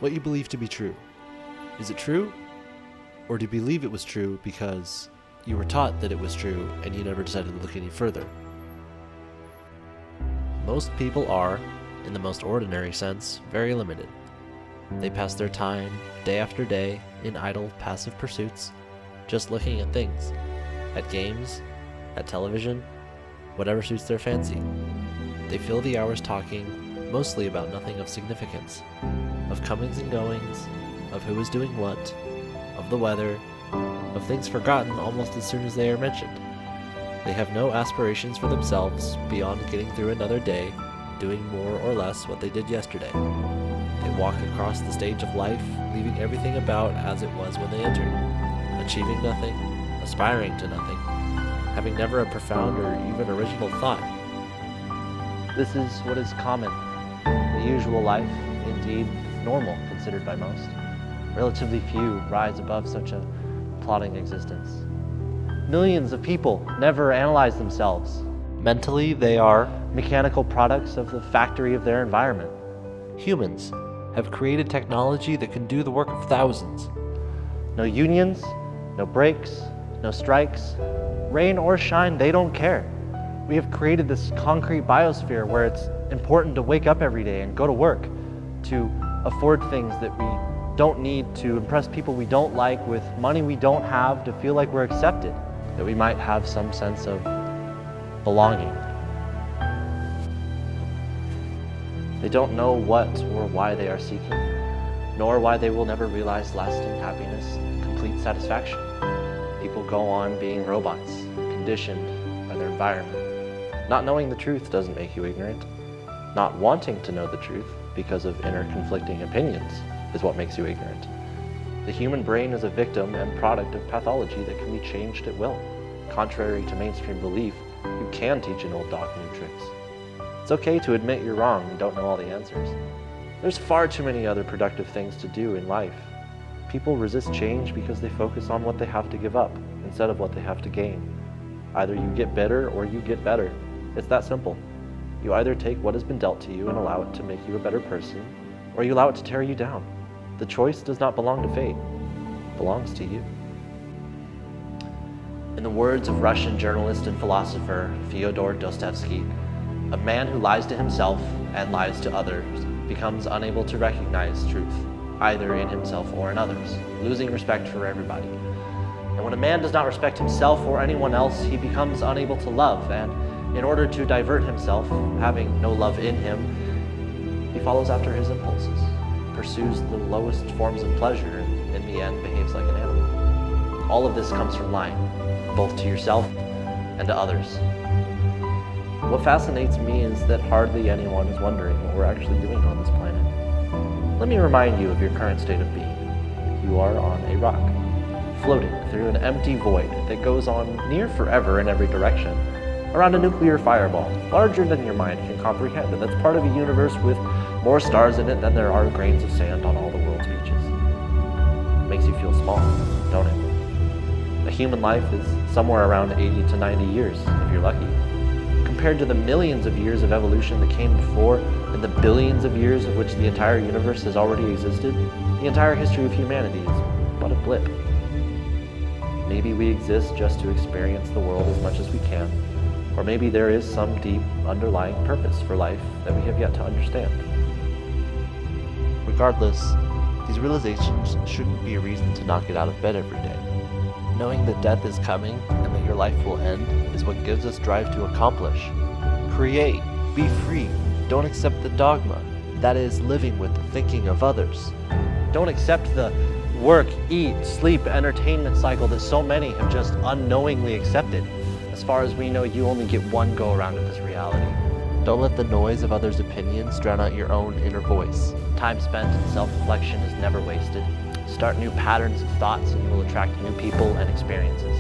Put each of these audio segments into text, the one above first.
what you believe to be true. Is it true? Or do you believe it was true because you were taught that it was true and you never decided to look any further? Most people are, in the most ordinary sense, very limited. They pass their time, day after day, in idle, passive pursuits, just looking at things, at games, at television, whatever suits their fancy. They fill the hours talking, mostly about nothing of significance, of comings and goings, of who is doing what, of the weather, of things forgotten almost as soon as they are mentioned. They have no aspirations for themselves beyond getting through another day, doing more or less what they did yesterday. They walk across the stage of life, leaving everything about as it was when they entered, achieving nothing, aspiring to nothing, having never a profound or even original thought. This is what is common, the usual life, indeed normal considered by most. Relatively few rise above such a plodding existence. Millions of people never analyze themselves. Mentally, they are mechanical products of the factory of their environment. Humans have created technology that can do the work of thousands. No unions, no breaks, no strikes, rain or shine, they don't care. We have created this concrete biosphere where it's important to wake up every day and go to work, to afford things that we don't need, to impress people we don't like with money we don't have, to feel like we're accepted, that we might have some sense of belonging. They don't know what or why they are seeking, nor why they will never realize lasting happiness, complete satisfaction. People go on being robots, conditioned by their environment. Not knowing the truth doesn't make you ignorant. Not wanting to know the truth because of inner conflicting opinions is what makes you ignorant. The human brain is a victim and product of pathology that can be changed at will. Contrary to mainstream belief, you can teach an old dog new tricks. It's okay to admit you're wrong and don't know all the answers. There's far too many other productive things to do in life. People resist change because they focus on what they have to give up instead of what they have to gain. Either you get better or you get better. It's that simple. You either take what has been dealt to you and allow it to make you a better person, or you allow it to tear you down. The choice does not belong to fate. It belongs to you. In the words of Russian journalist and philosopher Fyodor Dostoevsky, a man who lies to himself and lies to others becomes unable to recognize truth, either in himself or in others, losing respect for everybody. And when a man does not respect himself or anyone else, he becomes unable to love, and in order to divert himself, having no love in him, he follows after his impulses, pursues the lowest forms of pleasure, and in the end behaves like an animal. All of this comes from lying, both to yourself and to others. What fascinates me is that hardly anyone is wondering what we're actually doing on this planet. Let me remind you of your current state of being. You are on a rock, floating through an empty void that goes on near forever in every direction, around a nuclear fireball, larger than your mind can comprehend, and that's part of a universe with more stars in it than there are grains of sand on all the world's beaches. It makes you feel small, don't it? A human life is somewhere around 80 to 90 years, if you're lucky. Compared to the millions of years of evolution that came before, and the billions of years of which the entire universe has already existed, the entire history of humanity is but a blip. Maybe we exist just to experience the world as much as we can, or maybe there is some deep underlying purpose for life that we have yet to understand. Regardless, these realizations shouldn't be a reason to not get out of bed every day. Knowing that death is coming and that your life will end is what gives us drive to accomplish. Create, be free, don't accept the dogma, that is, living with the thinking of others. Don't accept the work, eat, sleep, entertainment cycle that so many have just unknowingly accepted. As far as we know, you only get one go-around of this reality. Don't let the noise of others' opinions drown out your own inner voice. Time spent in self-reflection is never wasted. Start new patterns of thoughts and you will attract new people and experiences.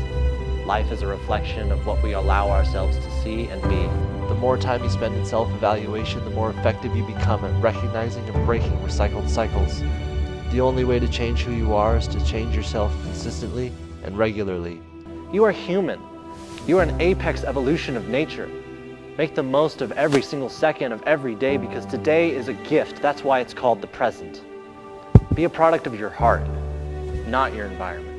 Life is a reflection of what we allow ourselves to see and be. The more time you spend in self-evaluation, the more effective you become at recognizing and breaking recycled cycles. The only way to change who you are is to change yourself consistently and regularly. You are human. You are an apex evolution of nature. Make the most of every single second of every day because today is a gift. That's why it's called the present. Be a product of your heart, not your environment.